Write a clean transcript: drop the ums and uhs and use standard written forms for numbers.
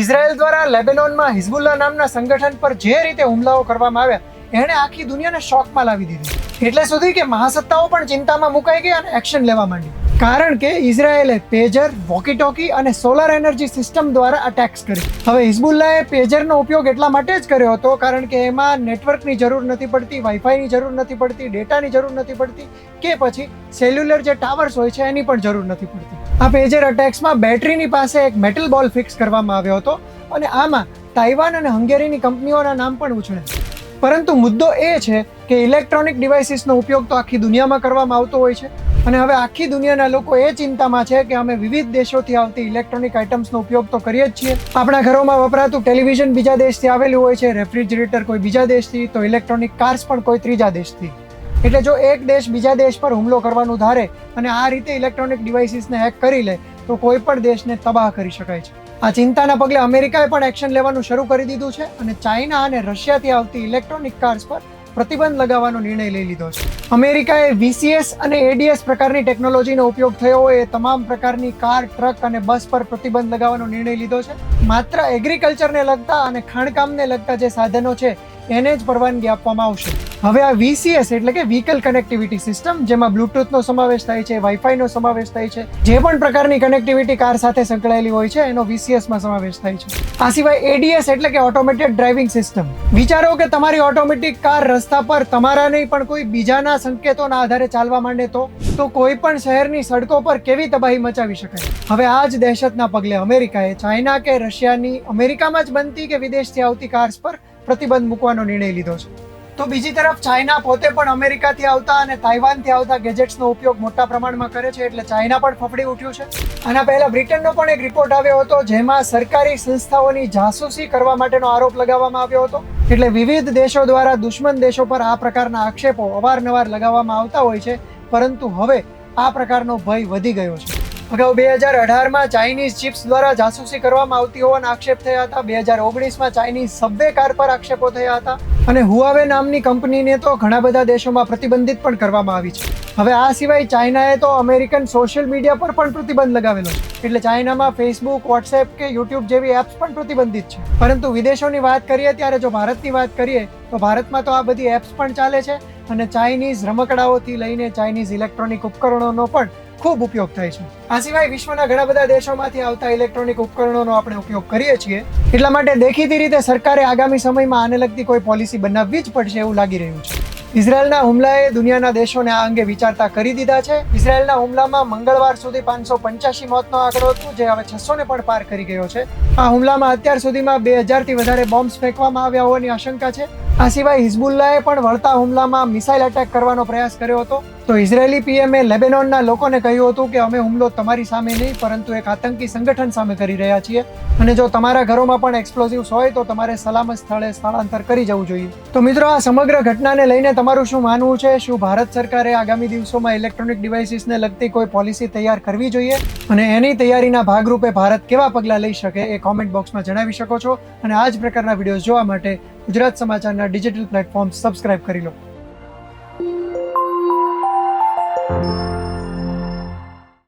Israel દ્વારા લેબેનોનમાં હિઝબુલ્લા નામના સંગઠન પર જે રીતે હુમલાઓ કરવામાં આવ્યા એણે આખી દુનિયાને શોકમાં લાવી દીધી, એટલે સુધી કે મહાસત્તાઓ પણ ચિંતામાં મુકાઈ ગઈ અને એક્શન લેવા માંડી. કારણ કે ઇઝરાયેલે પેજર, વોકી ટોકી અને સોલર એનર્જી સિસ્ટમ દ્વારા અટેક્સ કરી. હવે હિઝબુલ્લાએ પેજરનો ઉપયોગ એટલા માટે જ કર્યો હતો કારણ કે એમાં નેટવર્કની જરૂર નથી પડતી, વાઈફાઈની જરૂર નથી પડતી, ડેટાની જરૂર નથી પડતી કે પછી સેલ્યુલર જે ટાવર્સ હોય છે એની પણ જરૂર નથી પડતી. આ પેજર અટેક્સમાં બેટરીની પાસે એક મેટલ બોલ ફિક્સ કરવામાં આવ્યો હતો અને આમાં તાઇવાન અને હંગેરીની કંપનીઓના નામ પણ ઉછળ્યા. પરંતુ મુદ્દો એ છે કે ઇલેક્ટ્રોનિક ડિવાઇસીસનો ઉપયોગ તો આખી દુનિયામાં કરવામાં આવતો હોય છે અને હવે આખી દુનિયાના લોકો એ ચિંતામાં છે કે અમે વિવિધ દેશોથી આવતી ઇલેક્ટ્રોનિક આઇટમ્સનો ઉપયોગ તો કરીએ જ છીએ. આપણા ઘરોમાં વપરાતું ટેલિવિઝન બીજા દેશથી આવેલું હોય છે, રેફ્રિજરેટર કોઈ બીજા દેશથી, તો ઇલેક્ટ્રોનિક કાર્સ પણ કોઈ ત્રીજા દેશથી. એટલે જો એક દેશ બીજા દેશ પર હુમલો કરવાનું ધારે અને આ રીતે ઇલેક્ટ્રોનિક ડિવાઇસીસને હેક કરી લે તો કોઈ પણ દેશને તબાહ કરી શકાય છે. આ ચિંતાના પગલે અમેરિકાએ પણ એક્શન લેવાનું શરૂ કરી દીધું છે અને ચાઇના અને રશિયાથી આવતી ઇલેક્ટ્રોનિક કાર્સ પર પ્રતિબંધ લગાવવાનો નિર્ણય લઈ લીધો છે. અમેરિકાએ VCS અને ADS પ્રકારની ટેકનોલોજીનો ઉપયોગ થયો હોય એ તમામ પ્રકારની કાર, ટ્રક અને બસ પર પ્રતિબંધ લગાવવાનો નિર્ણય લીધો છે. માત્ર એગ્રીકલ્ચરને લગતા અને ખાણકામને લગતા જે સાધનો છે એને જ પરવાનગી આપવામાં આવશે. હવે આ VCS એટલે કે વ્હીકલ કનેક્ટિવિટી સિસ્ટમ, જેમાં બ્લુટૂથનો સમાવેશ થાય છે, વાઈફાઈનો સમાવેશ થાય છે, જે પણ પ્રકારની કનેક્ટિવિટી કાર સાથે સંકળાયેલી હોય છે એનો VCSમાં સમાવેશ થાય છે. આ સિવાય ADS એટલે કે ઓટોમેટેડ ડ્રાઇવિંગ સિસ્ટમ. વિચારો કે તમારી ઓટોમેટિક કાર રસ્તા પર તમારા નહીં પણ કોઈ બીજાના સંકેતોના આધારે ચાલવા માંડે તો કોઈ પણ શહેરની સડકો પર કેવી તબાહી મચાવી શકાય. હવે આ જ દહેશતના પગલે અમેરિકાએ ચાઇના કે રશિયાની અમેરિકામાં જ બનતી કે વિદેશથી આવતી કાર્સ પર પ્રતિબંધ મૂકવાનો નિર્ણય લીધો છે. તો બીજી તરફ ચાઇના પોતે પણ અમેરિકાથી આવતા અને તાઇવાનથી આવતા ગેજેટ્સનો ઉપયોગ મોટા પ્રમાણમાં કરે છે, એટલે ચાઇના પણ ફફડી ઉઠ્યું છે. આના પહેલા બ્રિટનનો પણ એક રિપોર્ટ આવ્યો હતો જેમાં સરકારી સંસ્થાઓની જાસૂસી કરવા માટેનો આરોપ લગાવવામાં આવ્યો હતો. એટલે વિવિધ દેશો દ્વારા દુશ્મન દેશો પર આ પ્રકારના આક્ષેપો અવારનવાર લગાવવામાં આવતા હોય છે, પરંતુ હવે આ પ્રકારનો ભય વધી ગયો છે. અગાઉ 2018માં ચાઇનીઝ ચિપ્સ દ્વારા જાસૂસી કરવામાં આવતી હોવાના આક્ષેપ થયા હતા. 2019માં ચાઇનીઝ સબવે કાર પર આક્ષેપો થયા હતા અને હુઆવે નામની કંપનીને તો ઘણા બધા દેશોમાં પ્રતિબંધિત પણ કરવામાં આવી છે. હવે આ સિવાય ચાઇનાએ તો અમેરિકન સોશિયલ મીડિયા પર પણ પ્રતિબંધ લગાવેલો છે. એટલે ચાઇનામાં ફેસબુક, વોટ્સએપ કે યુટ્યુબ જેવી એપ્સ પણ પ્રતિબંધિત છે. પરંતુ વિદેશોની વાત કરીએ ત્યારે જો ભારતની વાત કરીએ તો ભારતમાં તો આ બધી એપ્સ પણ ચાલે છે અને ચાઇનીઝ રમકડાઓથી લઈને ચાઇનીઝ ઇલેક્ટ્રોનિક ઉપકરણોનો પણ ખૂબ ઉપયોગ થાય છે. આ સિવાય વિશ્વના ઘણા બધા દેશોમાંથી આવતા ઇલેક્ટ્રોનિક ઉપકરણોનો આપણે ઉપયોગ કરીએ છીએ. એટલા માટે દેખીતી રીતે સરકારે આગામી સમયમાં આને લગતી કોઈ પોલિસી બનાવવી જ પડશે એવું લાગી રહ્યું છે. ઇઝરાયલના હુમલાએ દુનિયાના દેશોને આ અંગે વિચારતા કરી દીધા છે. ઇઝરાયલના હુમલામાં મંગળવાર સુધી 585 મોતનો આંકડો હતો, જે હવે 600ને પણ પાર કરી ગયો છે. આ હુમલામાં અત્યાર સુધીમાં 2000થી વધારે બોમ્બ્સ ફેંકવામાં આવ્યા હોવાની આશંકા છે. આ સિવાય હિઝબુલ્લાએ પણ વળતા હુમલામાં મિસાઇલ અટેક કરવાનો પ્રયાસ કર્યો હતો. તો ઇઝરાયેલી પીએમએ લેબેનોનના લોકોને કહ્યું હતું કે અમે હુમલો તમારી સામે નહીં પરંતુ એક આતંકી સંગઠન સામે કરી રહ્યા છીએ અને જો તમારા ઘરોમાં પણ એક્સપ્લોઝિવ્સ હોય તો તમારે સલામત સ્થળે સ્થળાંતર કરી જવું જોઈએ. તો મિત્રો, આ સમગ્ર ઘટનાને લઈને તમારું શું માનવું છે? શું ભારત સરકારે આગામી દિવસોમાં ઇલેક્ટ્રોનિક ડિવાઇસીસને લગતી કોઈ પોલિસી તૈયાર કરવી જોઈએ અને એની તૈયારીના ભાગરૂપે ભારત કેવા પગલાં લઈ શકે એ કોમેન્ટ બોક્સમાં જણાવી શકો છો. અને આ જ પ્રકારના વિડીયોઝ જોવા માટે ગુજરાત સમાચારના ડિજિટલ પ્લેટફોર્મ સબસ્ક્રાઇબ કરી લો.